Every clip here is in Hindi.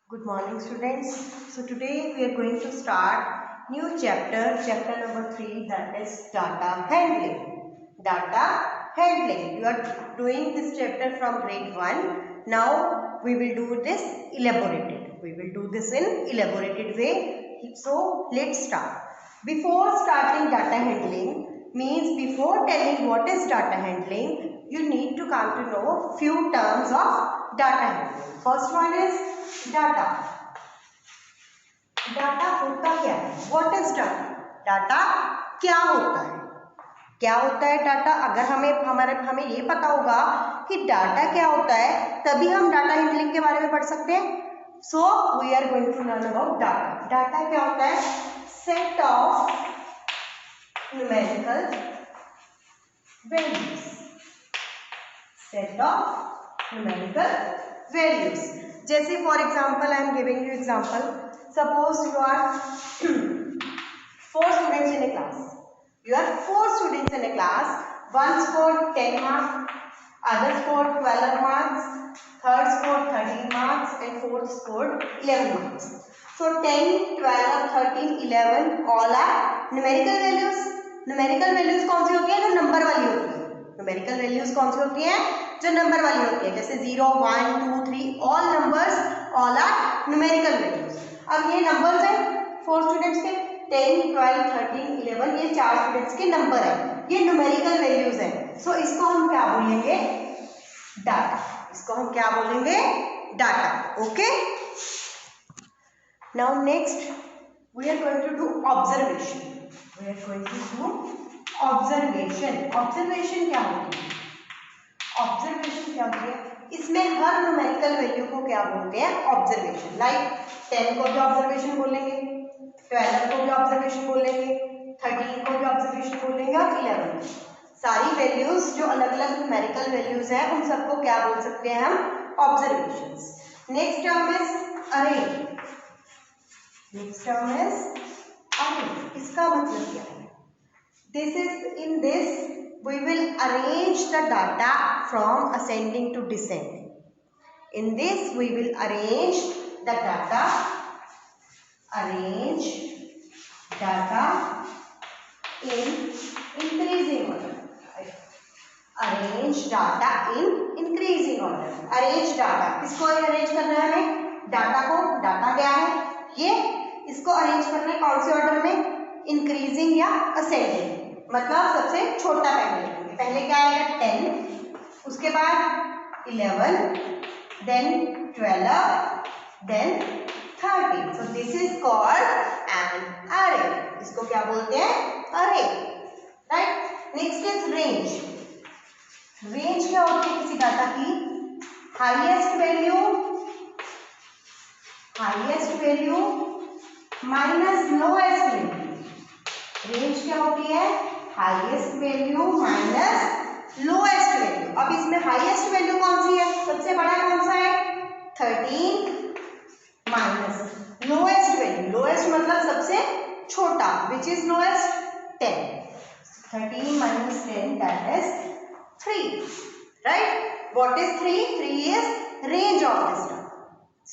Good morning, students. So today we are going to start new chapter number 3, that is data handling. Data handling. You are doing this chapter from grade 1. Now we will do this elaborated. We will do this in elaborated way. So let's start. Before starting data handling, means before telling what is data handling, you need to come to know few terms of data handling. First one is data. Data होता क्या है? What is data? डाटा क्या होता है? क्या होता है डाटा? अगर हमें ये पता होगा कि डाटा क्या होता है, तभी हम डाटा हैंडलिंग के बारे में पढ़ सकते हैं। So we are going to learn about data. Data क्या होता है? Set of numerical values. Set of numerical values. जैसे for example I am giving you example, suppose you are 4 students in a class. You are 4 students in a class. One scored 10 marks, other scored 12 marks, third scored 13 marks, and fourth scored 11 marks. So 10, 12, 13, 11 all are numerical values. Numerical values कौन सी होती है? जो नंबर वाली होती है। numerical values कौन सी होती है? जो नंबर वाली होती है, जैसे 0, 1, 2, 3 all numbers, all are numerical values. अब ये नंबर्स हैं 4 स्टूडेंट्स के, 10, 12, 13, 11, ये 4 स्टूडेंट्स के नंबर है, ये न्यूमेरिकल वैल्यूज हैं। सो इसको हम क्या बोलेंगे? डाटा। इसको हम क्या बोलेंगे? Data. Okay, now next we are going to do observation. We are going to do observation. Observation क्या होती है? ऑब्जर्वेशन क्या होती है? इसमें हर न्यूमेरिकल वैल्यू को क्या बोलते हैं? ऑब्जर्वेशन। लाइक 10 को भी ऑब्जर्वेशन बोलेंगे, 12 को भी ऑब्जर्वेशन बोलेंगे, 13 को भी ऑब्जर्वेशन बोलेंगे और 11। सारी वैल्यूज जो अलग अलग न्यूमेरिकल वैल्यूज हैं उन सबको क्या बोल सकते हैं हम? ऑब्जर्वेशंस। नेक्स्ट टर्म इज अरे। नेक्स्ट टर्म इज अरे। इसका मतलब क्या है? This is in this we will arrange the data from ascending to descending. In this we will arrange the data, arrange data in increasing order. Arrange data in increasing order. Arrange data, किसको arrange करना है हमें? डाटा को। डाटा क्या है? ये इसको अरेंज करना है कौन से ऑर्डर में? इंक्रीजिंग या असेंडिंग। मतलब सबसे छोटा पहले क्या आएगा? 10, उसके बाद 11, then 12, then 13. So this is called an array. इसको क्या बोलते हैं? Array. Right. Next is range. Range क्या होती है किसी डाटा की? Highest value minus lowest value. Range क्या होती है? Highest value minus lowest value. अब इसमें हाईएस्ट वैल्यू कौन सी है? सबसे बड़ा कौन सा है? 13 माइनस लोएस्ट वैल्यू। लोएस्ट मतलब सबसे छोटा, which is lowest? 10. 13 minus 10 that is 3. Right. What is 3? 3 is range of this data.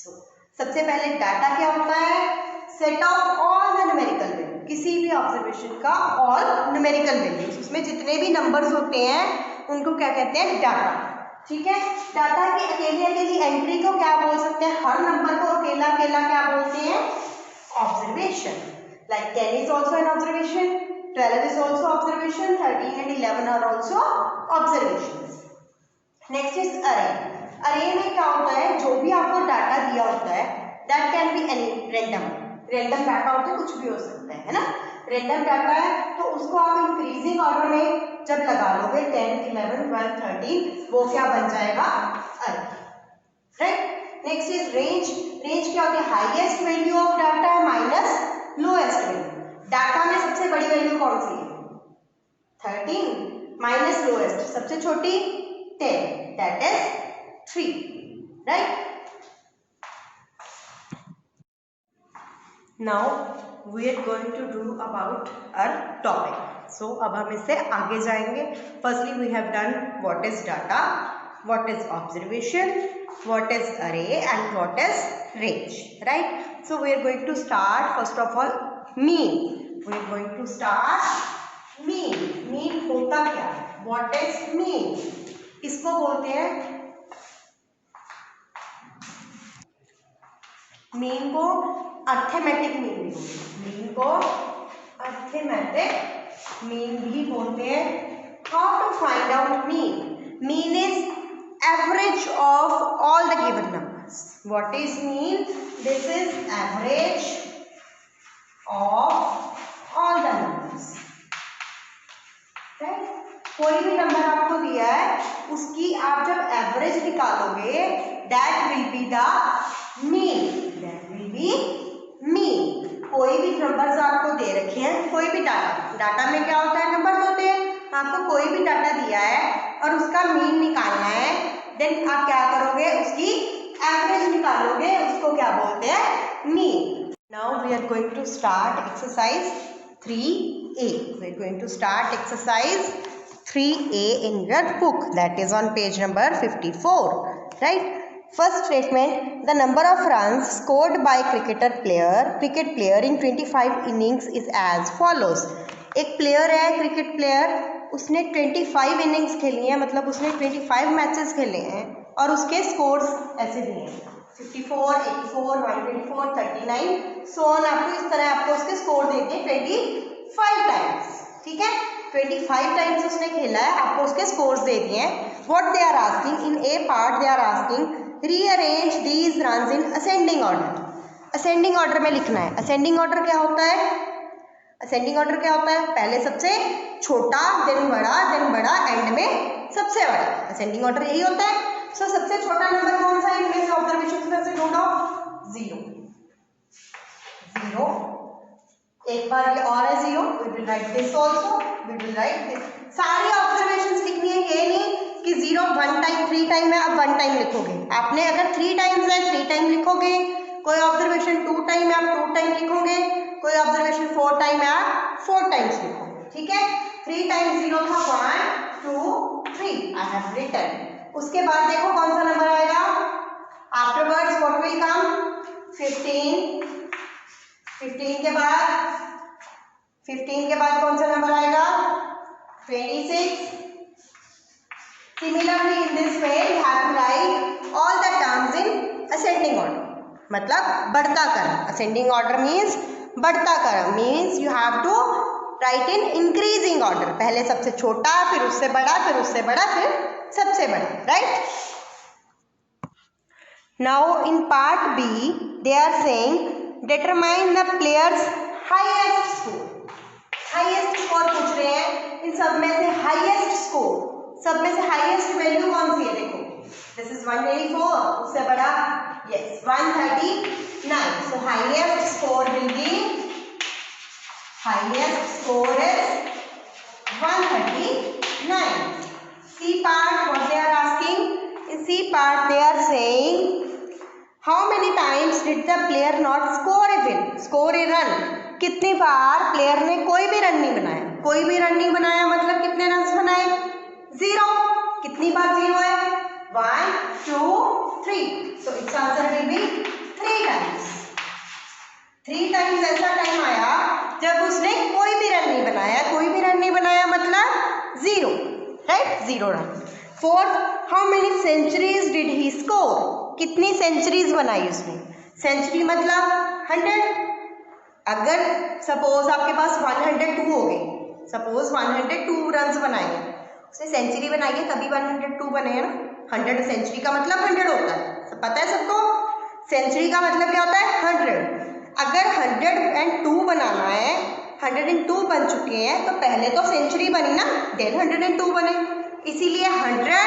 So सबसे पहले डाटा क्या होता है? Set of all the numerical value. किसी भी ऑब्जर्वेशन का ऑल न्यूमेरिकल वैल्यूज, उसमें जितने भी नंबर्स होते हैं उनको क्या कहते हैं? डाटा। ठीक है। डाटा की अकेली एंट्री को क्या बोल सकते हैं? हर नंबर को अकेला क्या बोलते हैं? Observation. Like 10 is also an observation, 12 is also observation, 13 and 11 are also observation. Next is array. Array में क्या होता है? जो भी आपको डाटा दिया होता है, that can be any random data होता है, कुछ भी हो सकता है ना? रैंडम डाटा है तो उसको आप इंक्रीजिंग ऑर्डर में जब लगा लोगे 10, 11, 12, 13, वो क्या बन जाएगा? अरे। Right. Next is range. Range क्या होती है? Highest value of data minus lowest value. Data में सबसे बड़ी वैल्यू कौन सी है? 13 माइनस लोएस्ट सबसे छोटी 10, that is 3. Right. Now we are going to do about our topic. So अब हम इससे आगे जाएंगे. Firstly we have done what is data. what is observation, what is array and what is range, right? So we are going to start first of all mean. We are going to start mean. mean होता क्या है? What is mean? इसको बोलते हैं मीन को अर्थमेटिक मीन भी बोलते हैं, मीन को अर्थमेटिक मीन भी बोलते हैं. How to find out mean? Mean is average of all the given numbers. What is mean? This is average of all the numbers. right? कोई भी नंबर आपको दिया है उसकी आप जब एवरेज निकालोगे that will be the mean. That will be mean. कोई भी नंबर्स आपको दे रखे हैं, कोई भी डाटा में क्या होता है? नंबर्स होते हैं. आपको कोई भी डाटा दिया है और उसका मीन निकालना है, देन आप क्या करोगे? उसकी एवरेज निकालोगे, उसको क्या बोलते हैं? Mean. Now we are going to start exercise 3A. We are going to start exercise 3A in your book, that is on page number 54, right? First statement, the number of runs scored by cricket player in 25 innings is as follows. एक प्लेयर है, क्रिकेट प्लेयर, उसने 25 इनिंग्स खेली हैं, मतलब उसने 25 मैचेस खेले हैं और उसके स्कोर्स ऐसे दिए हैं 54, 84, 124, 39 सो ऑन. आपको इस तरह आपको उसके स्कोर दे दिए 25 टाइम्स. ठीक है, 25 टाइम्स उसने खेला है, आपको उसके स्कोर्स दे दिए हैं. What they are asking in A part, they are asking rearrange these runs in ascending order. Ascending order में लिखना है. असेंडिंग ऑर्डर क्या होता है? असेंडिंग ऑर्डर क्या होता है? पहले सबसे छोटा, देन बड़ा, एंड में सबसे बड़ा. असेंडिंग ऑर्डर यही होता है. सो सबसे छोटा नंबर कौन सा इनमें से ऑब्जर्वेशन में से ढूंढो? 0. एक बार ये और है 0. We will write this also, we will write this. सारी ऑब्जर्वेशंस लिखनी है, ये नहीं कि 0 1 टाइम 3 टाइम है आप 1 टाइम लिखोगे. आपने अगर 3 टाइम्स है 3 टाइम लिखोगे. कोई ऑब्जर्वेशन 2 टाइम है आप 2 टाइम लिखोगे. कोई ऑब्जर्वेशन 4 टाइम है आप 4 टाइम्स लिखोगे. ठीक है, 3 टाइम्स 0 था 1 2 3 आई हैव रिटन. उसके बाद देखो कौन सा नंबर आएगा. Afterwards what will come? 15. 15 के बाद कौन सा नंबर आएगा? 26. Similarly in this way you have to write all the terms in ascending order. मतलब बढ़ता क्रम. Ascending order means बढ़ता क्रम, means you have to write in increasing order. पहले सबसे छोटा, फिर उससे बड़ा, फिर उससे बड़ा, फिर सबसे बड़ा. Right? Now in part B they are saying determine the player's highest score. Highest score पूछ रहे हैं. इन सब में से हाईएस्ट स्कोर, सब में से हाईएस्ट वैल्यू कौन सी है? देखो दिस इज 184. उससे बड़ा yes 139. So highest score will be, highest score is 139. C part what they are asking? In C part they are saying how many times did the player not score a run. कितनी बार प्लेयर ने कोई भी रन नहीं बनाया. कोई भी रन नहीं बनाया मतलब कितने रन्स बनाए? 0. कितनी बार 0 है? 1 2 3. So it's answer will be 3 times. 3 times ऐसा टाइम आया जब उसने कोई भी रन नहीं बनाया. कोई भी रन नहीं बनाया मतलब 0. Right, 0 run. Fourth, how many centuries did he score. कितनी सेंचुरीज बनाई उसने? सेंचुरी मतलब 100. अगर सपोज आपके पास 102 हो गए, सपोज 102 रन्स बनाए, उसने सेंचुरी बनाई है तभी 102 बने हैं ना. 100 सेंचुरी का मतलब 100 होता है, सब पता है सबको. सेंचुरी का मतलब क्या होता है? 100. अगर 102 बनाना है, 102 बन चुके हैं तो पहले तो सेंचुरी बनी ना, देन 102 बने. इसीलिए 100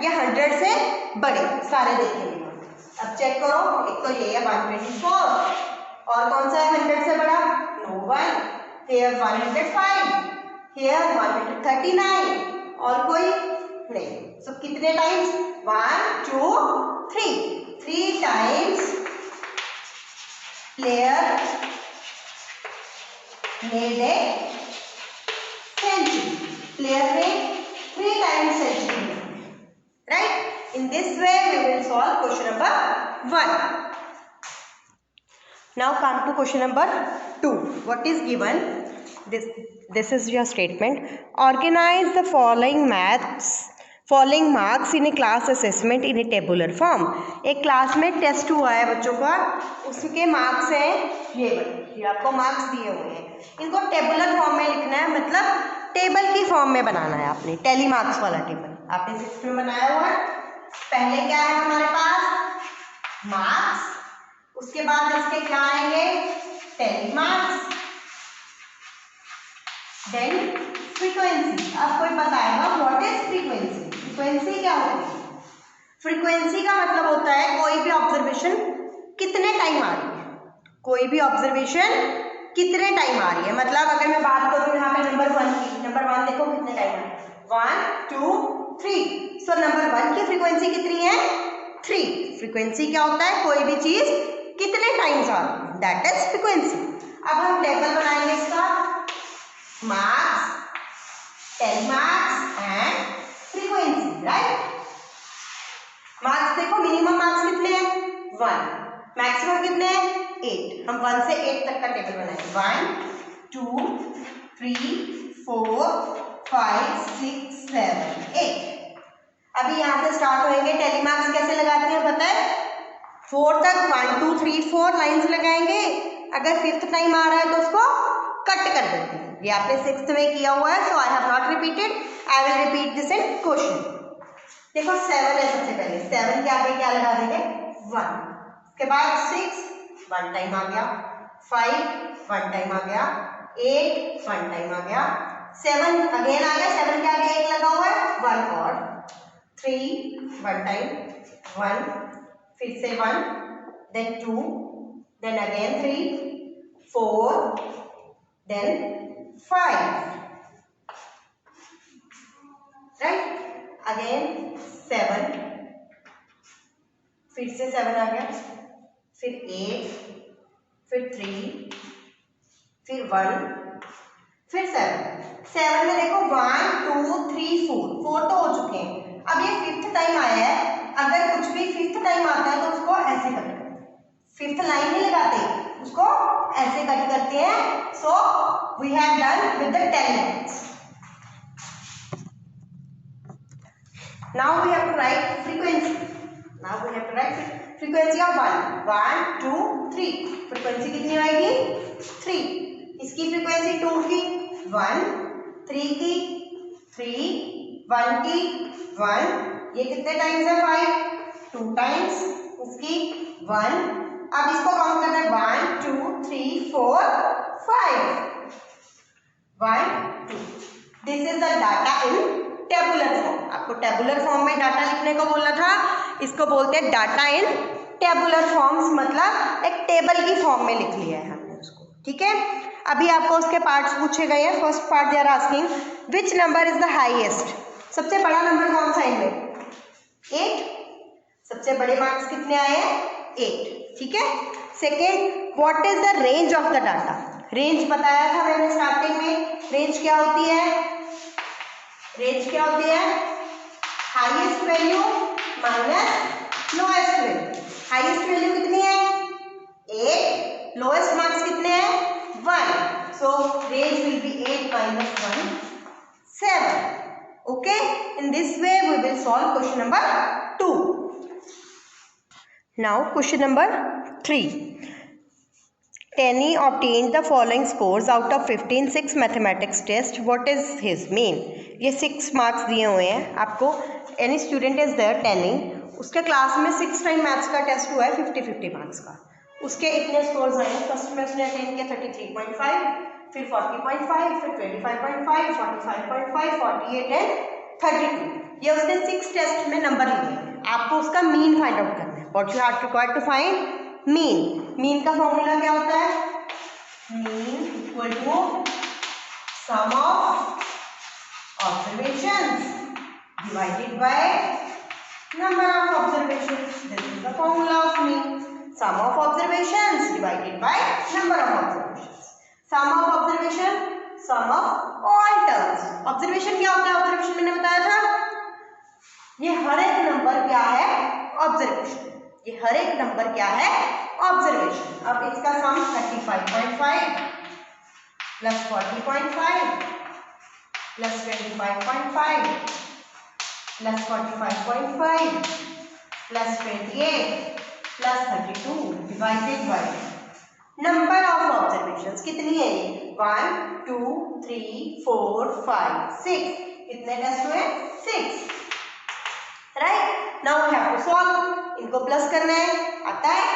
या 100 से बड़े सारे देखेंगे. अब चेक करो, एक तो ये है 124 और कौन सा है 100 से बड़ा? No one. हियर 105, हियर 139 और कोई नहीं. सो कितने times? 1 2 3. 3 times player made a century. Player ने 3 times century. Right, In this way we will solve question number 1. Now come to question number 2. What is given? This is your statement. Organize the following marks in a class assessment in a tabular form. एक क्लास में टेस्ट हुआ है बच्चों का, उसके मार्क्स हैं ये आपको मार्क्स दिए हुए हैं, इनको टेबुलर फॉर्म में लिखना है, मतलब टेबल की फॉर्म में बनाना है आपने, टेली मार्क्स वाला टेबल आपने 6th में बनाया हुआ है। पहले क्या है हमारे पास मार्क्स, उसके बाद इसके क्या आएंगे टेली मार्क्स, देन फ्रीक्वेंसी। अब कोई बताएगा व्हाट इज फ्रीक्वेंसी? फ्रीक्वेंसी क्या होती है? फ्रीक्वेंसी का मतलब होता है कोई भी ऑब्जर्वेशन कितने टाइम आ रही है, कोई भी ऑब्जर्वेशन कितने टाइम आ रही है। मतलब अगर मैं बात करूं यहाँ पे नंबर 1 की, नंबर 1 देखो कितने टाइम है 1 2 3, सो नंबर 1 की फ्रीक्वेंसी कितनी है 3। फ्रीक्वेंसी क्या होता है? कोई भी चीज कितने टाइम्स आ रही है, दैट इज फ्रीक्वेंसी। अब हम टेबल बनाएंगे इसका, marks, ten marks and frequency, right. Marks देखो मिनिमम मार्क्स कितने हैं 1, मैक्सिमम कितने हैं 8। हम 1 से 8 तक का टेबल बनाएंगे 1 2 3 4 5 6 7 8। अभी यहाँ से स्टार्ट होंगे, टेली मार्क्स कैसे लगाते हैं पता है? 4 तक 1 2 3 4 लाइन्स लगाएंगे, अगर 5th टाइम आ रहा है तो उसको कट कर देते हैं। ये आपने 6th में किया हुआ है, so I have not repeated, I will repeat this in question. देखो 7 है, सबसे पहले 7 के आगे क्या लगा देंगे 1, उसके बाद 6 1 टाइम आ गया, 5 1 टाइम आ गया, 8 1 टाइम आ गया, 7 अगेन आ गया, 7 के आगे 1 लगा हुआ है 1 और 3 1 टाइम 1, फिर से 1, then 2, then again 3 4, then 5, right, again 7, फिर से 7 आ गया, फिर 8, फिर 3, फिर 1, फिर 7 में देखो 1 2 3 4 तो हो चुके हैं। अब ये 5th टाइम आया है, अगर कुछ भी 5th टाइम आता है तो उसको ऐसे कट करते हैं, 5th लाइन नहीं लगाते, उसको ऐसे कट करते हैं। So we have done with the 10 lines. Now we have to write frequency. Now we have to write frequency of 1 2 3। Frequency कितनी आएगी 3। इसकी फ्रीक्वेंसी 2 की 1, 3 की 3, 1 की 1, ये कितने टाइम्स है 5 2 टाइम्स, इसकी 1। अब इसको काउंट करना है 1 2 3 4 5 1 2। This is the data in tabular form. आपको टेबुलर फॉर्म में डाटा लिखने को बोला था, इसको बोलते हैं डाटा इन टेबुलर फॉर्म्स, मतलब एक टेबल की फॉर्म में लिख लिया है हमने उसको, ठीक है। अभी आपको उसके पार्ट्स पूछे गए हैं। First part they are asking which number is the highest, सबसे बड़ा नंबर कौन सा इनमें 8, सबसे बड़े मार्क्स कितने आए हैं 8, ठीक है। Second, what is the range of the data? Range बताया था मैंने स्टार्टिंग में, रेंज क्या होती है? रेंज क्या होती है? Highest value minus lowest value. Highest value कितनी है 8, लोएस्ट मार्क्स कितने हैं 1, सो range will be 8 minus 1 7। Okay, in this way we will solve question number 2. Now question number 3. Tenny obtained the following scores out of 15 6 mathematics test. What is his mean? ये 6 मार्क्स दिए हुए हैं आपको। एनी स्टूडेंट इज देयर टेनी, उसके क्लास में 6 टाइम मैथ्स का टेस्ट हुआ है 50-50 मार्क्स का, उसके इतने स्कोर्स आए हैं। फर्स्ट में उसने अटेन किया 33.5, फिर 40.5, फिर 25.5, 45.5, 48 एंड 32। ये उसने 6 टेस्ट में नंबर लिए। आपको उसका मीन फाइंड आउट करना है। What you have required to find mean. Mean का फॉर्मूला क्या होता है? Mean equal to sum of observations divided by number of observations. This is the formula of mean. Sum of observations divided by number of observations. Sum of observation, sum of all terms. Observation क्या होता है? ऑब्जर्वेशन मैंने बताया था ये हर एक नंबर क्या है? ऑब्जर्वेशन। ये हर एक नंबर क्या है? ऑब्जर्वेशन। अब इसका सम 35.5 plus 40.5 plus 25.5 plus 45.5 plus 28 plus 32 divided by number of observations. कितनी है ये? 1 2 3 4 5 6। कितने टेस्ट हुए? 6। Right. Now we have to solve. इनको प्लस करना है। आता है?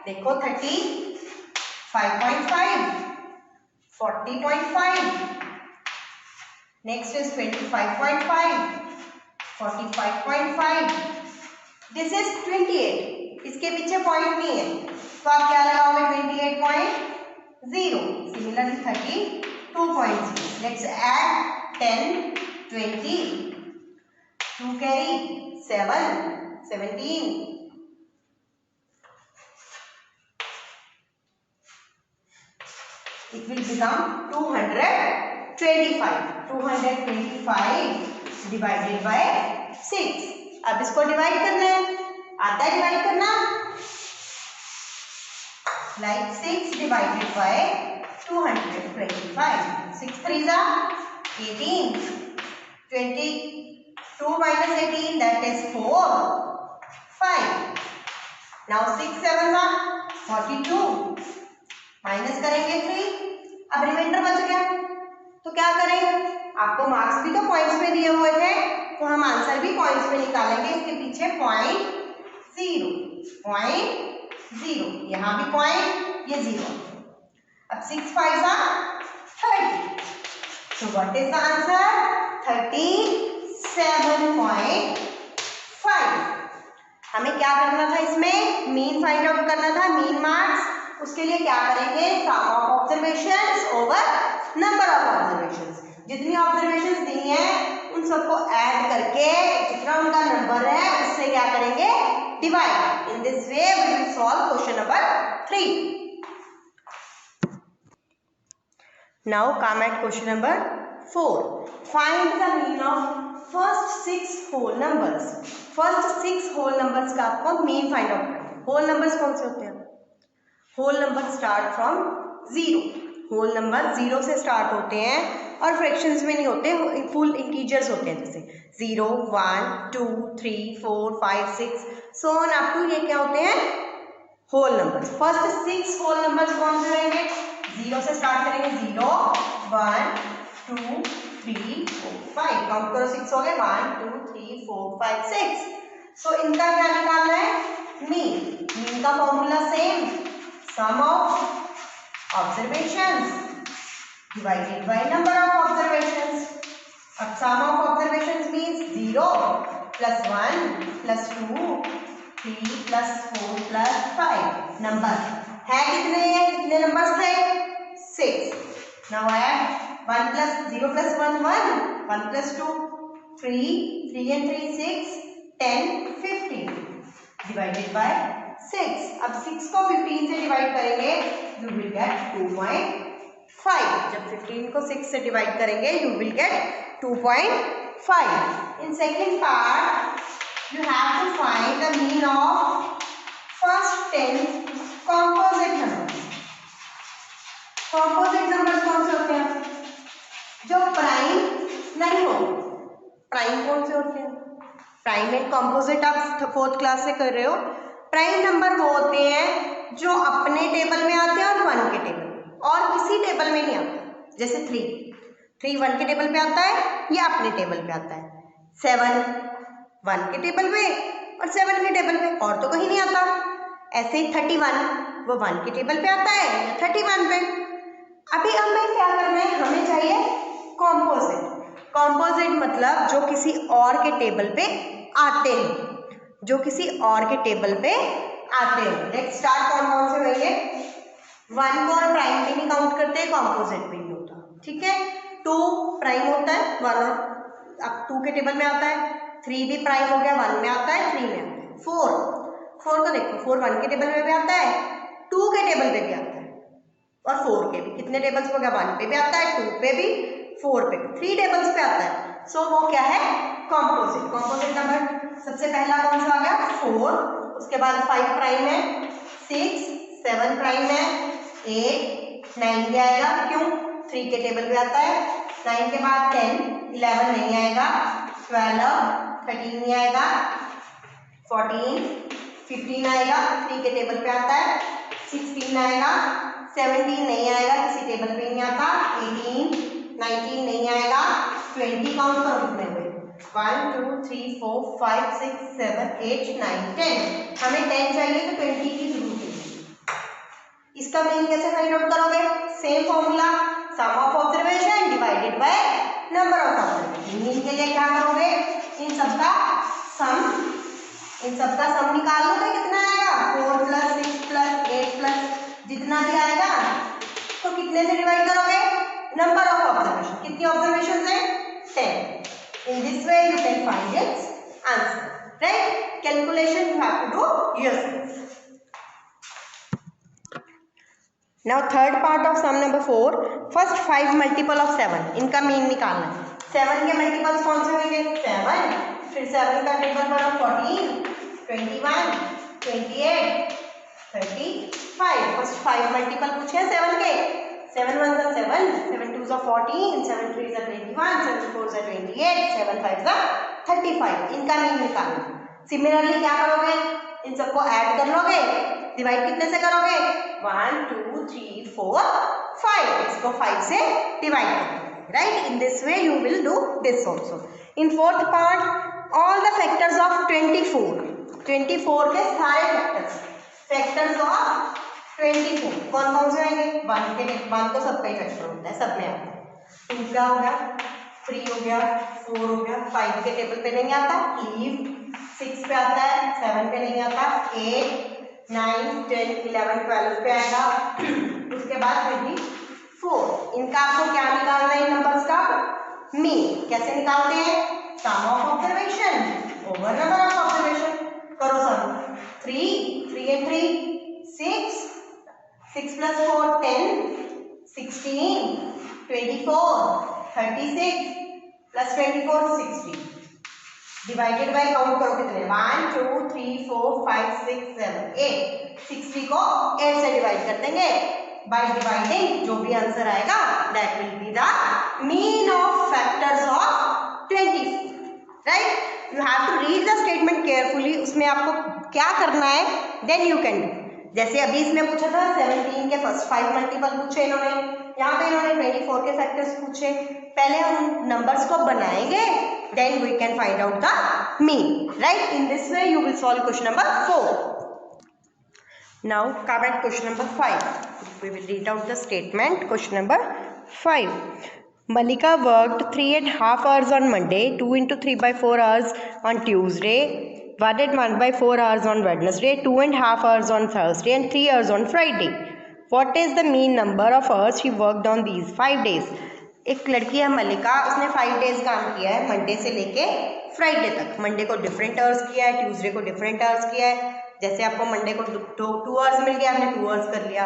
देखो 35.5 40.5, नेक्स्ट इज 25.5 45.5, दिस इज 28। इसके पीछे पॉइंट नहीं है तो आप क्या लगाओगे? 28.0। Similarly 32.0। Let's add 10 20 2 carry 7 17 it will become 225 divided by 6। अब इसको डिवाइड करना है। आता है डिवाइड करना? like 6 divided by 225। 6 3s are 18, 22 minus 18 that is 4 5। now 6 7s are 42, minus करेंगे 3। अब रिमाइंडर बच गया तो क्या करें? आपको मार्क्स भी तो पॉइंट्स में दिए हुए थे तो हम आंसर भी पॉइंट्स में निकालेंगे। इसके पीछे .0, यहाँ भी पॉइंट, ये 0। अब 6 5s are 30। so what is the answer? 37.5। हमें क्या करना था? इसमें मीन फाइंड आउट करना था, मीन मार्क्स। उसके लिए क्या करेंगे? Sum of observations over number of observations. जितनी ऑब्जर्वेशंस दी हैं उन सबको ऐड करके जितना उनका नंबर है उससे क्या करेंगे? Divide. In this way we will solve question number 3। Now come at question number 4। Find the mean of first 6 whole numbers. First 6 whole numbers का आपको मीन फाइंड आउट करना है। होल नंबर्स कौन से होते हैं? Whole number start from 0। Whole number 0 से स्टार्ट होते हैं और फ्रैक्शंस में नहीं होते, फुल इंटीजर्स होते हैं। जैसे 0 1 2 3 4 5 6 सो ऑन अप टू ये क्या होते हैं? Whole numbers. First 6 whole numbers कौन से रहेंगे? 0 से स्टार्ट करेंगे। 0 1 2 3 4 5। काउंट करो 6 हो गए। 1 2 3 4 5 6। सो इनका क्या निकालना है? मीन। मीन का formula same, sum of observations divided by number of observations। अब sum of observations means 0 plus 1 plus 2 3 plus 4 plus 5। Number है कितने नंबर्स थे? 6। now add 1 plus 0 plus 1 1 plus 2 3 and 3 6 10 15 divided by 6। अब 6 को 15 से डिवाइड करेंगे यू विल गेट 2.5। जब 15 को 6 से डिवाइड करेंगे you will get 2.5। In second part you have to find the mean of first 10 composite numbers. Composite numbers कौन से होते हैं? जो प्राइम नहीं हो। प्राइम कौन से होते हैं? प्राइम एंड कॉम्पोजिट आप 4th क्लास से कर रहे हो। प्राइम नंबर वो होते हैं जो अपने टेबल में आते हैं और 1 के टेबल में, और किसी टेबल में नहीं आता। जैसे 3 1 के टेबल पे आता है या अपने टेबल पे आता है। 7 1 के टेबल पे और 7 के टेबल पे, और तो कहीं नहीं आता। ऐसे ही 31 वो 1 के टेबल पे आता है या 31 पे। अभी हमें क्या करना है? हमें चाहिए कॉम्पोजिट। कॉम्पोजिट मतलब जो किसी और के टेबल पे आते हैं, जो किसी और के टेबल पे आते हैं। Let's start. कौन से होंगे? 1 को और प्राइम में नहीं काउंट करते, कॉम्पोजिट में नहीं होता। ठीक है। 2 प्राइम होता है, 1 और अब 2 के टेबल में आता है। 3 भी प्राइम हो गया, 1 में आता है 3 में आता है। 4 को देखो, 4 1 के टेबल में भी आता है, 2 के टेबल पे भी आता है, और 4 के भी कितने टेबल्स हो गया? 1 पे भी आता है, 2 पे भी, 4 पे भी, 3 टेबल्स पे आता है। सो वो क्या है? कॉम्पोजिट। कॉम्पोजिट नंबर सबसे पहला कौन सा आ गया 4, उसके बाद 5 प्राइम है, 6 7 प्राइम है, 8 9 भी आएगा, क्यों 3 के टेबल पे आता है। 9 के बाद 10 11 नहीं आएगा, 12 13 नहीं आएगा, 14 15 आएगा, 3 के टेबल पे आता है, 16 आएगा, 17 नहीं आएगा, किसी टेबल पे नहीं आता, 18 19 नहीं आएगा, 20 काउंट करो कितने हुए 1 2 3 4 5 6 7 8 9 10, हमें 10 चाहिए तो 20 की जरूरत है। इसका मीन कैसे फाइंड आउट करोगे, same formula some of observation divided by number of observation. Mean के लिए क्या करोगे, इन सबका सम निकाल लो तो कितना आएगा 4 + 6 + 8 + जितना भी आएगा तो कितने से डिवाइड करोगे, नंबर ऑफ ऑब्जर्वेशन, कितनी ऑब्जर्वेशन है 10। In this way you can find its answer, right. Calculation you have to do yourself. Now third part of sum number 4, first 5 multiple of 7, इनका मीन निकालना है। 7 के मल्टीपल्स कौन से होंगे 7, फिर 7 का टेबल बना 14 21 28 35, फर्स्ट 5 मल्टीपल पूछे 7 के, 7 1 सा 7, 7 2 सा 14, 7 3 सा 21, 7 4 सा 28, 7 5 सा 35, इनका मीन निकालना। सिमिलरली क्या करोगे, इन सबको ऐड कर लोगे, डिवाइड कितने से करोगे 1 2 3 4 5, इसको 5 से डिवाइड करोगे, right. In this way you will do this also. In fourth part all the factors of 24 के सारे फैक्टर्स ऑफ 24 कौन कौन से आएंगे, 1 तो सबका ही फैक्टर होता है, सब में आता है। 2 का हो गया, 3 हो गया, 4 हो गया, 5 के टेबल पे नहीं आता, लीव 6 पे आता है, 7 पे नहीं आता, 8 9 10 11 12 पे आएगा, उसके बाद 24। इनका आपको क्या निकालना है, नंबर्स का मीन। कैसे निकालते हैं, sum of observation over number of observation. करो sum, 3 and 3 6 6 + 4 10 16 24 36 + 24 60, divided by count करो कितने 1 2 3 4 5 6 7 8, 60 को 8 से डिवाइड कर देंगे। बाय डिवाइडिंग जो भी आंसर आएगा that will be the mean of factors of 24, right. You have to read the statement carefully, उसमें आपको क्या करना है देन यू कैन डू। जैसे अभी इसमें पूछा था 17 के फर्स्ट 5 मल्टीपल पूछे इन्होंने, यहाँ पे इन्होंने 24 के फैक्टर्स पूछे। पहले हम नंबर्स को बनाएंगे then we can find out the mean, right। in this way you will solve question number 4. Now come at question number 5. We will read out the statement. Question number 5, Malika worked 3.5 hours on Monday, 2 into 3/4 hours on Tuesday, 1 and 1/4 hours on Wednesday, 2.5 hours on Thursday and 3 hours on Friday. What is the mean number of hours she worked on these 5 days? एक लड़की है मल्लिका, उसने 5 डेज काम किया है, मंडे से लेके फ्राइडे तक। मंडे को डिफरेंट आवर्स किया है, ट्यूसडे को डिफरेंट आवर्स किया है। जैसे आपको मंडे को 2 आवर्स मिल गया, आपने 2 आवर्स कर लिया।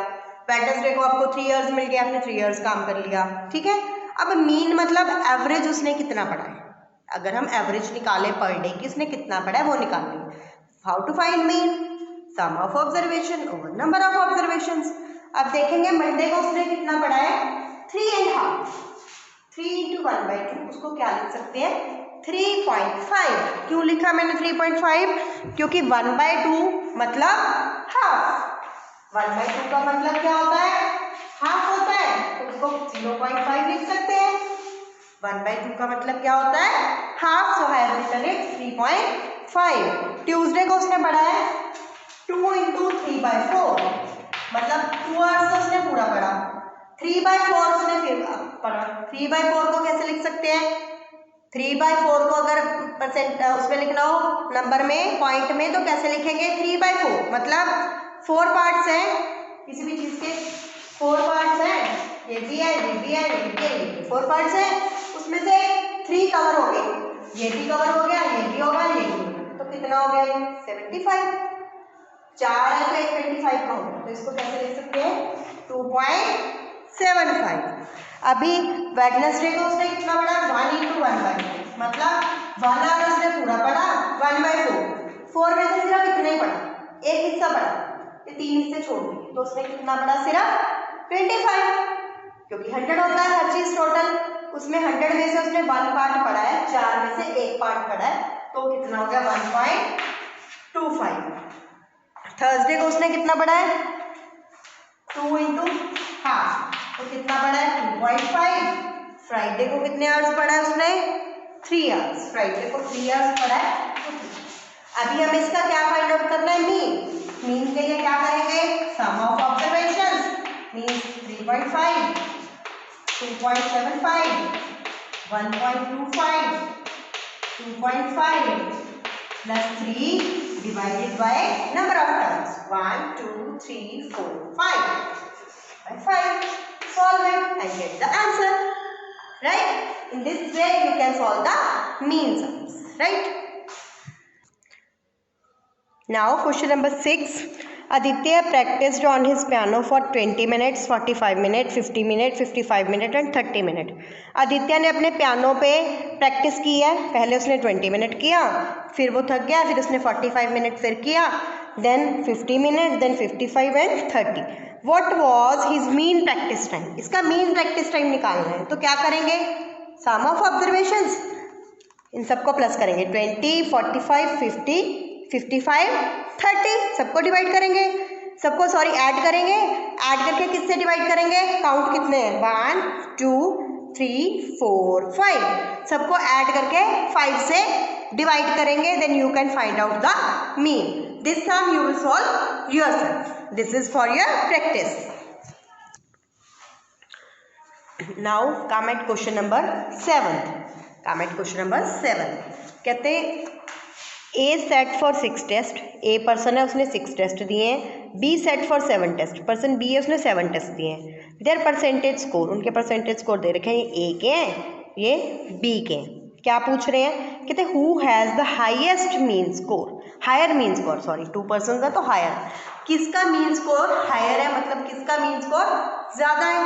वेडनेसडे को आपको 3 आवर्स मिल गया, आपने 3 आवर्स काम कर लिया, ठीक है। अब मीन मतलब एवरेज उसने कितना पढ़ा है। अगर हम एवरेज निकालें पर डे की उसने कितना पढ़ा है वो निकाल लें। How to find mean, sum of observation over number of observations. अब देखेंगे मंडे को उसने कितना पढ़ा है 3.5, 3 × 1/2, उसको क्या लिख सकते हैं 3.5। क्यों लिखा मैंने 3.5, क्योंकि 1/2 मतलब हाफ, 1/2 का मतलब क्या होता है हाफ होता है, तो उसको 0.5 लिख सकते हैं। 1/2 का मतलब क्या होता है half, so I have written it 3.5। Tuesday को उसने पढ़ा है 2 × 3/4, मतलब 2 आवर्स तो उसने पूरा पढ़ा। 3/4 उसने फिर पढ़ा। 3/4 को कैसे लिख सकते हैं, 3/4 को अगर परसेंट उसमें लिखना हो नंबर में पॉइंट में तो कैसे लिखेंगे 3/4, मतलब 4 पार्ट्स हैं किसी भी चीज़ के, 4 पार्ट्स हैं, ये भी है, ये भी है, ये भी है, ये भी 4 पार्ट्स हैं, उसमें से 3 कवर हो गए, ये भी कवर हो गया, ये भी होगा, ये भी होगा, तो कितना हो गया 75। 4 है तो 125 का होगा, तो इसको कैसे लिख सकते हैं 2.75। अभी वेडनेसडे को उसने कितना पढ़ा 1 × 1/2, मतलब 1 आवर उसने पूरा पढ़ा, 1/4, 4 में से सिर्फ इतना ही पड़ा, एक हिस्सा पड़ा, ये 3 हिस्से छोड़ दिए तो उसमें कितना पड़ा सिर्फ 25, क्योंकि 100 होता है हर चीज टोटल, उसमें 100 में से उसने 1 पार्ट पड़ा है, 4 में से 1 पार्ट पड़ा है, तो कितना हो गया 1.25। थर्सडे को उसने कितना पढ़ा है 2 इंटू हाफ, तो कितना पढ़ा है 2.5। फ्राइडे को कितने आवर्स पढ़ा है उसने 3 आवर्स, फ्राइडे को 3 आवर्स पढ़ा है। अभी हमें इसका क्या फाइंड आउट करना है मीन के लिए क्या करेंगे sum of observations, mean 3.5, 2.75, 1.25, 2.5 plus 3 divided by number of terms 1, 2, 3, 4, 5 by 5. Solve it and get the answer. Right? In this way you can solve the mean sums. Right? Now question number 6. Aditya practiced on his piano for 20 minutes, 45 minutes, 50 minutes, 55 minutes and 30 minutes. Aditya ने अपने पियानो पे प्रैक्टिस की है, पहले उसने 20 मिनट किया, फिर वो थक गया, फिर उसने 45 मिनट फिर किया, then 50 minute, then 55 and 30. What was his mean practice time? इसका मीन प्रैक्टिस टाइम निकालना है, तो क्या करेंगे सम ऑफ ऑब्जर्वेशंस, इन सबको प्लस करेंगे 20, 45, 50, 55, 30, सबको डिवाइड करेंगे, सबको सॉरी ऐड करेंगे, ऐड करके किससे डिवाइड करेंगे, काउंट कितने हैं 1, 2, 3, 4, 5, सबको ऐड करके 5 से डिवाइड करेंगे, then you can find out the mean. This sum you will solve yourself, this is for your practice. Now come at question number 7. Come at question number 7. कहते A set for 6 test, A person है उसने 6 टेस्ट दिए हैं, B set for 7 test, person B है उसने 7 टेस्ट दिए हैं. देयर परसेंटेज स्कोर, उनके परसेंटेज स्कोर दे रखे हैं, ये A के हैं ये B के हैं. क्या पूछ रहे हैं, कहते हैं who has the highest mean score, higher mean score, sorry 2 person है तो हायर, किसका मीन स्कोर हायर है, मतलब किसका मीन स्कोर ज़्यादा है.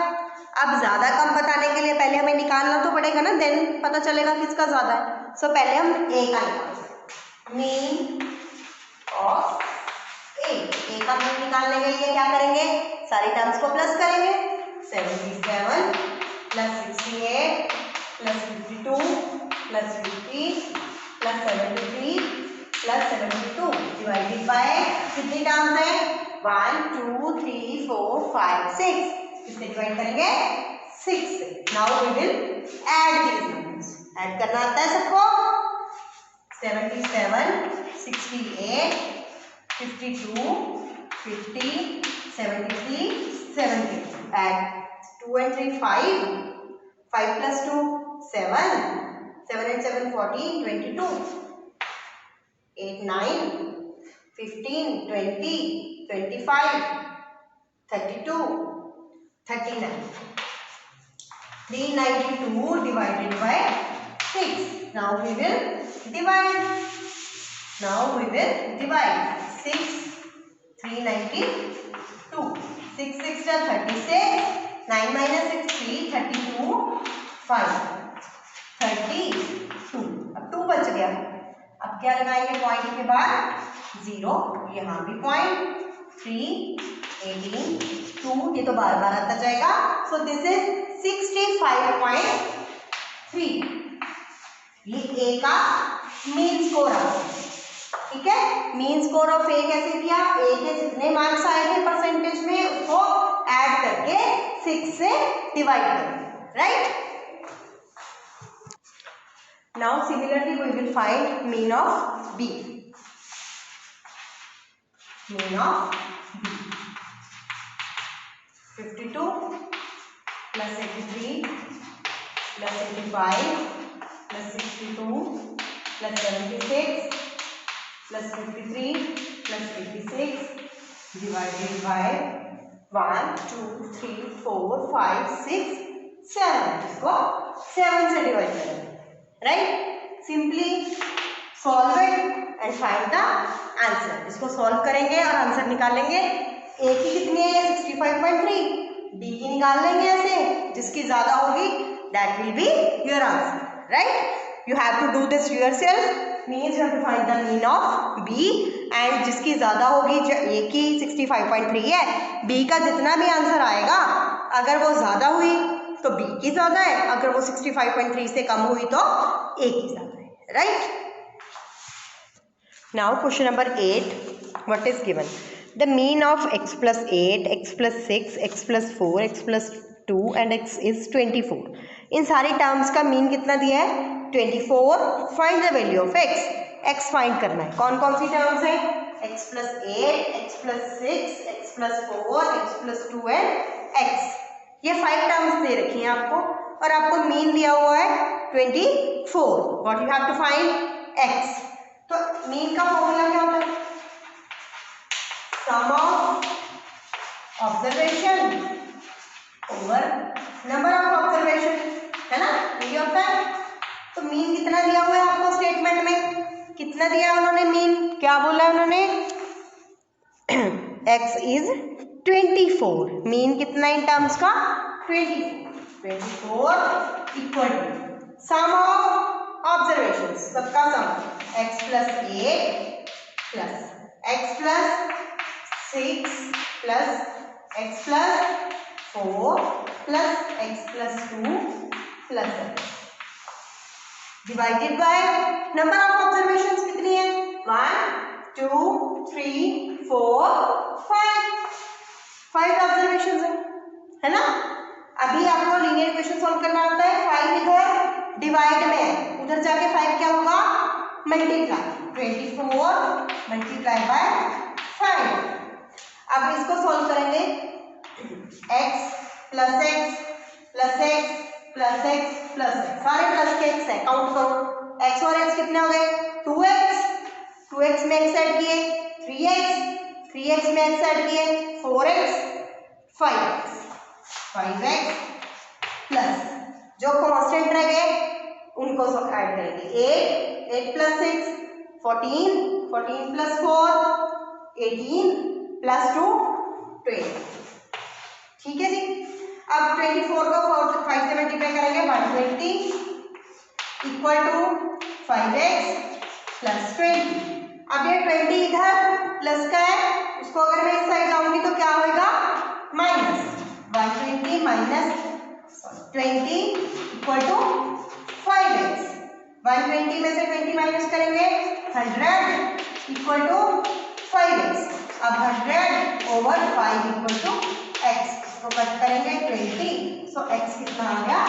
अब ज़्यादा कम बताने के लिए पहले हमें निकालना तो पड़ेगा ना, देन पता चलेगा किसका ज़्यादा है. सो पहले हम A का निकालेंगे, मीन ऑफ ए का मीन निकालने के लिए क्या करेंगे, सारी टर्म्स को प्लस करेंगे, 77 plus 68 plus 52 plus 50 plus 73 plus 72 divided by कितनी टर्म्स है 1, 2, 3, 4, 5, 6, किससे डिवाइड करेंगे 6 से. Now we will add these numbers, add करना आता है सबको. 77, 68, 52, 50, 73, 72. Add 2 and 3, 5. 5 plus 2, 7. 7 and 7, 14, 22. 8, 9, 15, 20, 25, 32, 39. 392 divided by 6. Now we will divide. Now we will divide 6, 392. 6 6 36. 9 minus 6 3, 32, 5, 32. अब 2 बच गया. अब क्या लगाएंगे पॉइंट के बाद 0, यहाँ भी पॉइंट 3, 18, 2, ये तो बार बार आता जाएगा. सो दिस इज 65.3. ये ए का मीन स्कोर आ, ठीक है. मीन स्कोर ऑफ ए कैसे किया, ए के जितने मार्क्स आए थे परसेंटेज में उसको ऐड करके 6 से डिवाइड करेंगे, right. Now similarly we will find mean of B. Mean of B 52 plus 83 plus 85 plus 62 plus 76 plus 53 plus 86 divided by 1, 2, 3, 4, 5, 6, 7. इसको 7 से डिवाइड करेंगे, right. Simply solve it and find the answer. इसको सॉल्व करेंगे और आंसर निकालेंगे. ए की कितनी है 65.3, बी की निकाल लेंगे ऐसे, जिसकी ज्यादा होगी that will be your answer, right? You have to do this yourself. Means you have to find the mean of B and जिसकी ज़्यादा होगी, A की 65.3 है, B का जितना भी आंसर आएगा अगर वो ज़्यादा हुई तो B की ज़्यादा है, अगर वो 65.3 से कम हुई तो A की ज़्यादा है. Right. Now question number 8. What is given? The mean of x plus 8, x plus 6, x plus 4, x plus 2 and x is 24. इन सारी टर्म्स का मीन कितना दिया है? 24. Find the value of x. x find करना है. कौन कौन सी टर्म्स है? x plus 8, x plus 6, x plus 4, x plus 2 and x. ये 5 टर्म्स दे रखी हैं आपको और आपको मीन दिया हुआ है 24. What you have to find? x. तो मीन का फॉर्मूला क्या होता है? Sum of observation over number of observation, है ना? ये होता है. तो मीन कितना दिया हुआ है आपको स्टेटमेंट में? कितना दिया है उन्होंने मीन? क्या बोला है उन्होंने? x is 24. मीन कितना इन टर्म्स का? 24 equal to sum of observation, सबका sum x plus 8 plus x plus 6 plus x plus 4 plus x plus 2 plus x divided by number of observations कितनी है? 1 2 3 4 5 ऑब्जर्वेशंस है ना? अभी आपको लीनियर इक्वेशन सॉल्व करना होता है. 5 इधर डिवाइड में है, उधर जाके 5 क्या होगा? मल्टीप्लाई. 24 multiply by 5. अब इसको सॉल्व करेंगे. x plus x plus x plus x plus x, सारे प्लस के एक्स है. काउंट करो. x और x कितने हो गए? 2x. 2x में x ऐड किए 3x. 3x में x ऐड किए 4x. 5x. 5x प्लस जो कांस्टेंट रह गए उनको सब ऐड करेंगे. 8 प्लस 6 14. 14 plus 4 18 plus 2 20. ठीक है जी. अब 24 को 5 से मल्टीप्लाई करेंगे. 120 इक्वल टू 5x प्लस 20. अब ये 20 इधर प्लस का है, उसको अगर मैं इस साइड लाऊंगी तो क्या होगा? Minus. 120 minus 20 equal to 5x. 120 में से 20 माइनस करेंगे 100 इक्वल टू 5x. अब 100 ओवर 5 इक्वल टू x. इसको कट करेंगे 20. सो x कितना आ गया?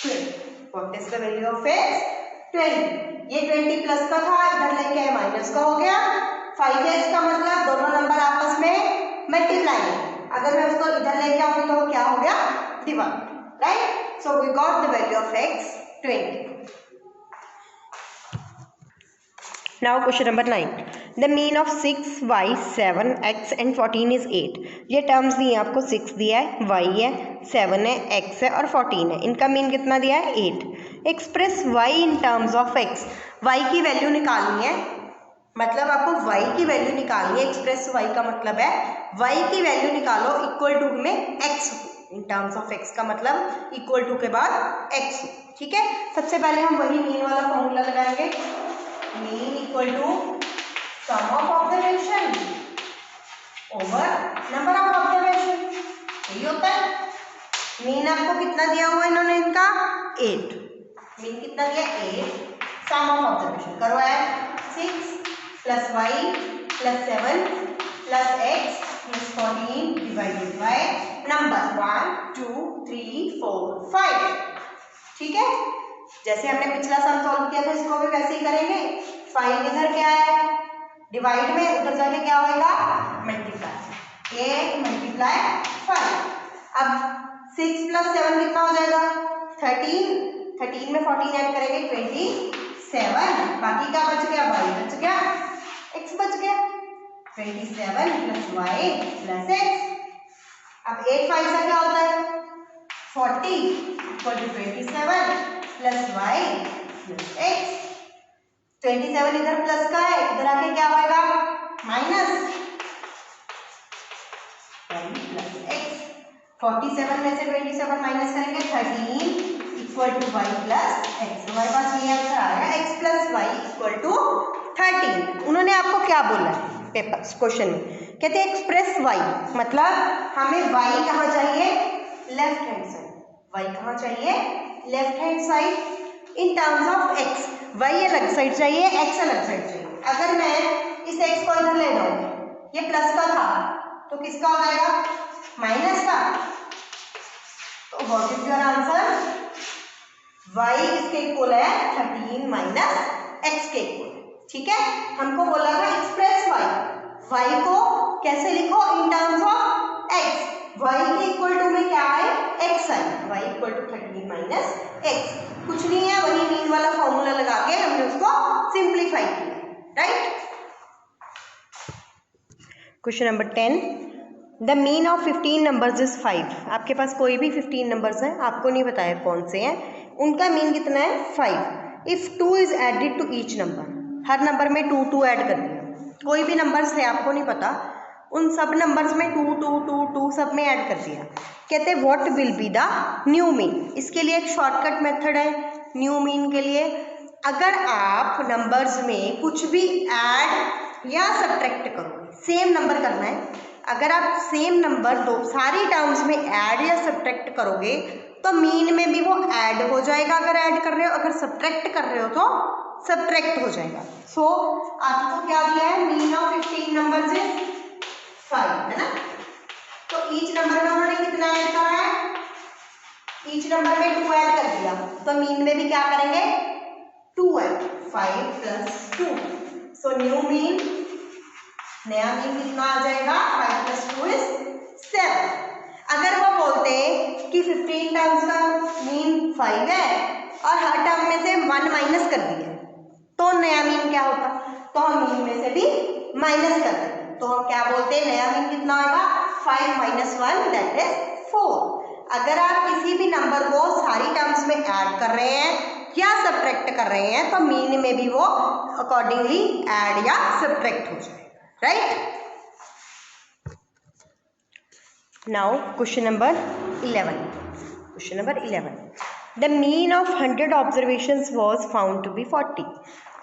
20. What is the value of x? 20. ये 20 प्लस का था, इधर लेके आए माइनस का हो गया. 5x का मतलब दोनों नंबर आपस में मल्टीप्लाई है. अगर मैं उसको इधर लेके आऊंगी तो क्या हो गया? Divide. Right. So we got the value of x 20. Now question number 9. The mean of 6, y, 7, x and 14 is 8. ये टर्म्स दिए आपको. 6 दिया है, y है, 7 है, x है और 14 है. इनका मीन कितना दिया है? 8. Express y in terms of x. y की वैल्यू निकालनी है, मतलब आपको y की वैल्यू निकालनी है. एक्सप्रेस y का मतलब है y की वैल्यू निकालो इक्वल टू में x in terms of x का मतलब इक्वल टू के बाद x. ठीक है. सबसे पहले हम वही मीन वाला फॉर्मूला लगाएंगे. Mean equal to sum of observation over number of observation. यही होता है. मीन आपको कितना दिया हुआ है इन्होंने? इनका 8. मीन कितना दिया? 8. सम ऑफ ऑब्जर्वेशन करो. Add 6 plus y plus 7 plus x plus 14 divided by number 1 2 3 4 5. ठीक है. जैसे हमने पिछला सम सॉल्व किया था इसको भी वैसे ही करेंगे. 5 इधर क्या है? डिवाइड में, उधर जाके क्या होगा? मल्टीप्लाई. 8 मल्टीप्लाई 5. अब 6 प्लस 7 कितना हो जाएगा? 13. 13 में 14 ऐड करेंगे 27. बाकी क्या बच गया? y बच गया, x बच गया. 27 प्लस y प्लस x. अब 8 5 से क्या होता है? 40 equal to 27 plus y plus x. 27 इधर प्लस का है, इधर आके क्या होगा? माइनस. y plus x. 47 में से 27 माइनस करेंगे 13 equal to y plus x. हमारे पास ये आंसर आ गया x plus y equal to 13। उन्होंने आपको क्या बोला है पेपर क्वेश्चन में, कहते हैं एक्सप्रेस y, मतलब हमें y कहाँ चाहिए, लेफ्ट हैंड साइड। y कहाँ चाहिए, left hand side in terms of x। y अलग साइड चाहिए, x अलग साइड चाहिए। अगर मैं इस x को इधर ले जाऊँ, ये प्लस का था तो किसका हो जाएगा, माइनस का। तो what is your answer, y इसके इक्वल है 13 माइनस x के इक्वल। ठीक है, हमको बोला था एक्सप्रेस y को कैसे लिखो, in terms of x। y के इक्वल टू में क्या है, x है, y equal to 13 minus x। कुछ नहीं है, वही मीन वाला फॉर्मूला लगा के हमने उसको सिंप्लीफाई किया, right. Question number 10, the mean of 15 numbers is 5। आपके पास कोई भी 15 नंबर्स हैं, आपको नहीं बताया कौन से हैं, उनका मीन कितना है 5। If 2 is added to each number, हर नंबर में 2 2 ऐड कर दिया। कोई भी नंबर्स थे आपको नहीं पता, उन सब नंबर्स में 2 2 2 2 सब में ऐड कर दिया। कहते हैं what will be the new mean. इसके लिए एक शॉर्टकट मेथड है न्यू मीन के लिए। अगर आप नंबर्स में कुछ भी ऐड या सब्ट्रैक्ट करोगे, सेम नंबर करना है, अगर आप सेम नंबर दो सारी टर्म्स में ऐड या सब्ट्रैक्ट करोगे तो मीन में भी वो ऐड हो जाएगा अगर ऐड कर रहे हो, अगर सब्ट्रैक्ट कर रहे हो तो सब्ट्रैक्ट हो जाएगा। सो आपको क्या दिया है, मीन ऑफ 15 नंबर्स इज 5, है ना। तो ईच नंबर में उन्होंने कितना ऐड करा है, ईच नंबर में 2 ऐड कर दिया, तो मीन में भी क्या करेंगे 2 add, 5 plus 2। So new mean, नया मीन कितना आ जाएगा, 5 प्लस 2 इज 7। अगर वो बोलते कि 15 टर्म्स का मीन 5 है और हर टर्म में से 1 माइनस कर दिया, तो नया मीन क्या होता, तो हम मीन में से भी माइनस कर देते, तो हम क्या बोलते हैं, नया मीन कितना होगा, 5 माइनस 1 दैट इज 4। अगर आप किसी भी नंबर को सारी टर्म्स में ऐड कर रहे हैं या सब्ट्रैक्ट कर रहे हैं तो मीन में भी वो अकॉर्डिंगली ऐड या सब्ट्रैक्ट हो जाएगा, right. Now question number 11। Question number 11, the mean of 100 observations was found to be 40।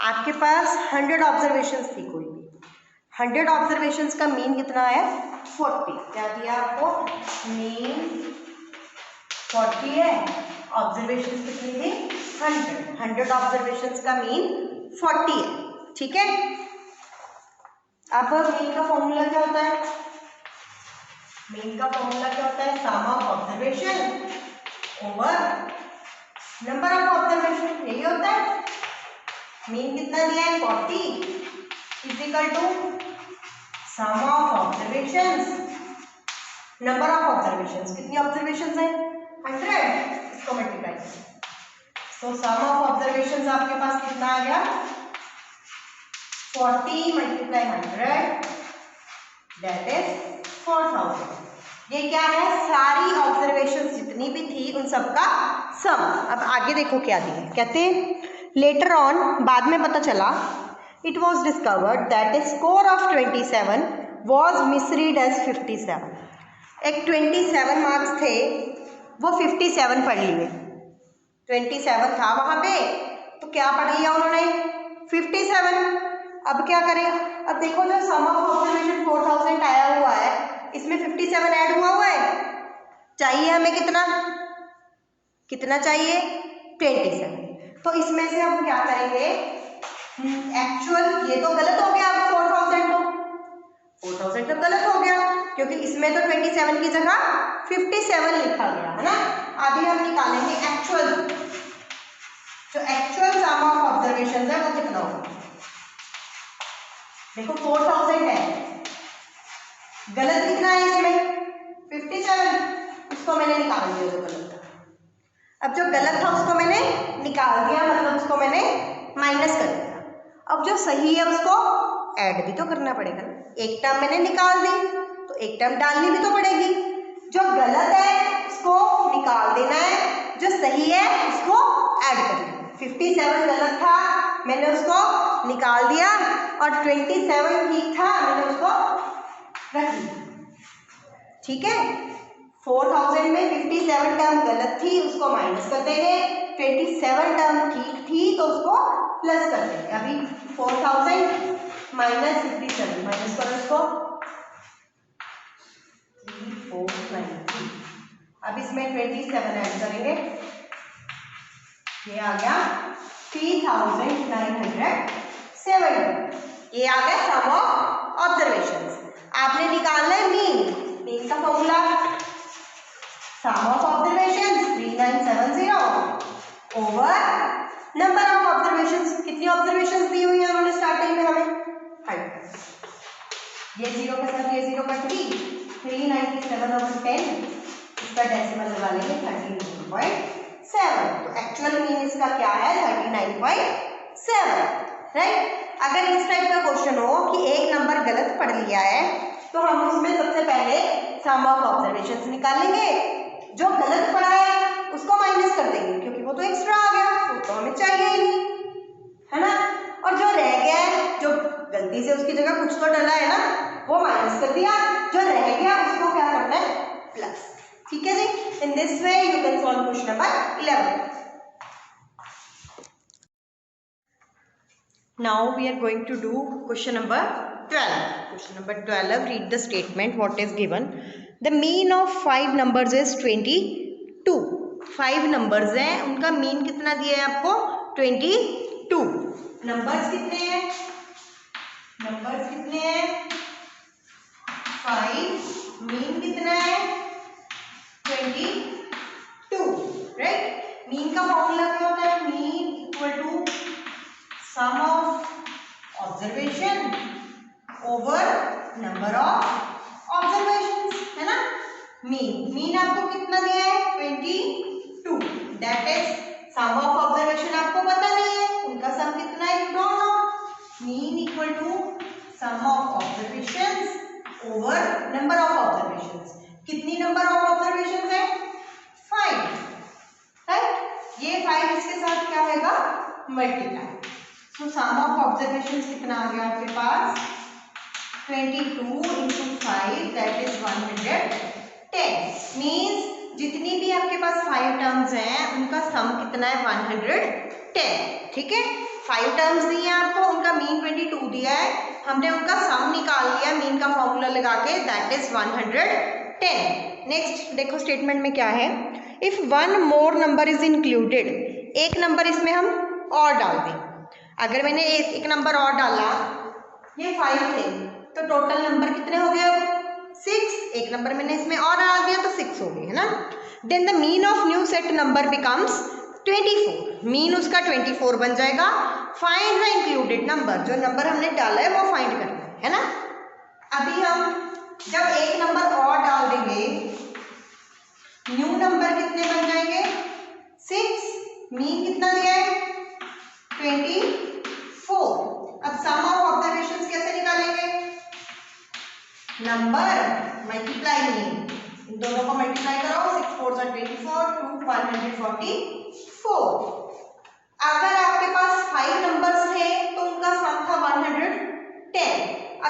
आपके पास 100 ऑब्जर्वेशंस थी, कोई भी 100 ऑब्जर्वेशंस का मीन कितना है 40। क्या दिया आपको, मीन 40 है, ऑब्जर्वेशंस कितनी थी 100 ऑब्जर्वेशंस का मीन 40 है, ठीक है। अब मीन का फॉर्मूला क्या होता है, मीन का फॉर्मूला क्या होता है, sum of observation over number of observation, यही होता है। मीन कितना दिया है 40 equal to sum of observations, number of observations, कितनी ऑब्जर्वेशंस है 100, इसको मल्टीप्लाई करें, तो सम ऑफ ऑब्जर्वेशंस आपके पास कितना आ गया 40 मल्टीप्लाई 100 दैट इज 4000। ये क्या है, सारी ऑब्जर्वेशंस जितनी भी थी उन सब का सम। अब आगे देखो क्या दिया, कहते लेटर ऑन, बाद में पता चला, it was discovered that a score of 27 was misread as 57। एक 27 मार्क्स थे, वो 57 पढ़ लिए, 27 था वहां पे तो क्या पढ़ लिया उन्होंने 57। अब क्या करें, अब देखो जो सम ऑफ ऑब्जर्वेशन 4000 आया हुआ है, इसमें 57 ऐड हुआ है, चाहिए हमें कितना, कितना चाहिए 27। तो इसमें से हम क्या करेंगे, एक्चुअल, ये तो गलत हो गया, अब 4000 तो गलत हो गया क्योंकि इसमें तो 27 की जगह 57 लिखा गया है ना। अभी हम निकालेंगे एक्चुअल, जो एक्चुअल सम ऑफ ऑब्जर्वेशन है वो कितना होगा। देखो 4000 है, गलत कितना है इसमें 57, उसको मैंने निकाल दिया जो गलत था। अब जो गलत था उसको मैंने निकाल दिया, मतलब उसको मैंने माइनस कर दिया। अब जो सही है उसको ऐड भी तो करना पड़ेगा ना, एक टर्म मैंने निकाल दी तो एक टर्म डालनी भी तो पड़ेगी। जो गलत है उसको निकाल देना है, जो सही है उसको ऐड करना है। 57 गलत था, मैंने उसको निकाल दिया, और 27 ठीक था, मैंने उसको रख दिया, ठीक है। 4000 में 57 टर्म गलत थी, उसको माइनस कर देंगे, 27 टर्म ठीक थी तो उसको प्लस कर देंगे। अभी 4000 माइनस 57 माइनस करो इसको 3493। अब इसमें 27 ऐड करेंगे, ये आ गया 3970। ये आ गया सम ऑफ ऑब्जर्वेशंस। आपने निकालना है मीन का formula some of observations 3970 over number of observations. कितनी ऑब्जर्वेशंस दी हुई है उन्होंने स्टार्टिंग में हमें 100। ये 0 के साथ ये 0 कट गई 397 ओवर 10, इसका डेसिमल लगा लेंगे 39.7। तो एक्चुअल मीन इसका क्या है 39.7, राइट। अगर इस टाइप का क्वेश्चन हो कि एक नंबर गलत पढ़ लिया है तो हम उसमें सबसे पहले सम ऑफ ऑब्जर्वेशंस निकालेंगे, जो गलत पढ़ा है उसको माइनस कर देंगे क्योंकि वो तो एक्स्ट्रा आ गया, वो तो हमें चाहिए ही नहीं, है ना। और जो रह गया है, जो गलती से उसकी जगह कुछ तो डला है ना, वो माइनस कर दिया, जो रह गया उसको क्या करना है प्लस। ठीक है जी। In this way you can solve question number 11। Now we are going to do question number 12. Question number 12, read the statement what is given. The mean of 5 numbers is 22. 5 numbers हैं, उनका मीन कितना दिया है आपको 22। नंबर्स कितने हैं, नंबर्स कितने हैं 5, मीन कितना है 22, राइट। मीन का फॉर्मूला क्या होता है, mean equal to sum of observation over number of observations, है ना। मीन आपको कितना दिया है 22, that is sum of observation आपको पता नहीं है, उनका सम कितना है you don't know. Mean equal to sum of observations over number of observations. कितनी नंबर ऑफ ऑब्जर्वेशंस है 5, राइट। ये 5 इसके साथ क्या होगा multiply. So sum of observations कितना आ गया आपके पास 22 into 5 दैट इज 110। मीन्स जितनी भी आपके पास 5 टर्म्स हैं उनका सम कितना है 110। ठीक है, 5 टर्म्स दिए हैं आपको, उनका मीन 22 दिया है, हमने उनका सम निकाल लिया मीन का फॉर्मूला लगा के, दैट इज 110। नेक्स्ट देखो स्टेटमेंट में क्या है, if one more number is included, एक नंबर इसमें हम और डाल दें। अगर मैंने एक नंबर और डाला, ये 5 थे तो टोटल नंबर कितने हो गए अब 6, एक नंबर मैंने इसमें और डाल दिया तो 6 हो गए, है ना। Then the mean of new set number becomes 24, mean उसका 24 बन जाएगा। फाइंड द इंक्लूडेड नंबर, जो नंबर हमने डाला है वो फाइंड करना है ना। अभी हम जब एक नंबर और डाल देंगे न्यू नंबर कितने बन जाएंगे 6, मीन कितना दिया है 24। अब सम ऑफ ऑब्जर्वेशंस कैसे निकालेंगे, नंबर मल्टीप्लाई मीन, इन दोनों को मल्टीप्लाई करो, 6 4 24 2 144। अगर आपके पास 5 नंबर्स थे तो उनका सम था 110,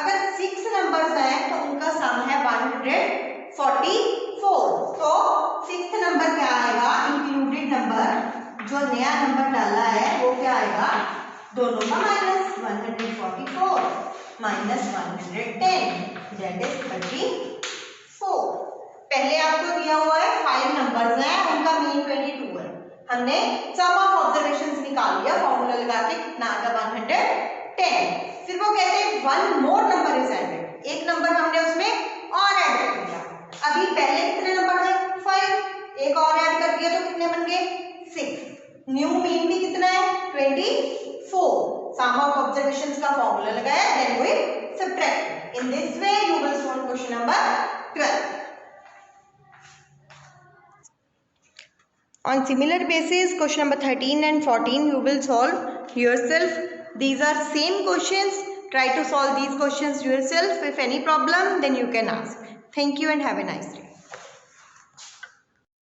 अगर 6 नंबर्स हैं तो उनका सम है 144। तो 6th नंबर क्या आएगा इंक्लूडेड नंबर, जो नया नंबर डाला है वो क्या आएगा, दोनों का माइनस 144 माइनस 110 दैट इज 34। पहले आपको दिया हुआ है 5 नंबर्स हैं, उनका मीन 22 है, हमने सम ऑफ ऑब्जर्वेशंस निकाल लिया फॉर्मूला लगा के, कितना आ गया 110। फिर वो कहते हैं one more number is added, एक नंबर हमने उसमें और ऐड कर दिया। अभी पहले कितने नंबर थे 5, एक और ऐड कर दिया तो कितने बन गए 6, न्यू मीन भी कितना है 24। सम ऑफ ऑब्जर्वेशंस का फॉर्मूला लगाया, then we subtract. In this way you will solve question number 12। On similar basis, question number 13 and 14 you will solve yourself. These are same questions. Try to solve these questions yourself. If any problem, then you can ask. Thank you and have a nice day.